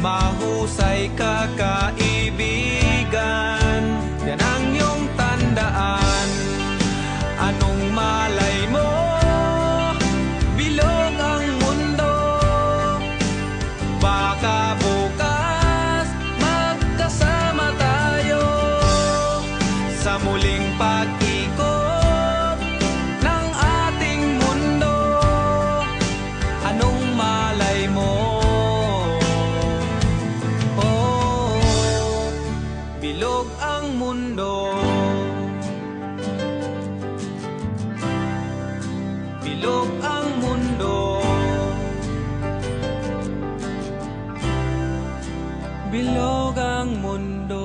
mahusay ka kaibigan. Yan ang iyong tandaan. Anong malay mo, bilog ang mundo. Baka bukas magkasama tayo sa muling pag-ikot ng ating mundo. Anong malay mo, oh, bilog ang mundo. Bilog ang mundo. Bilog ang mundo.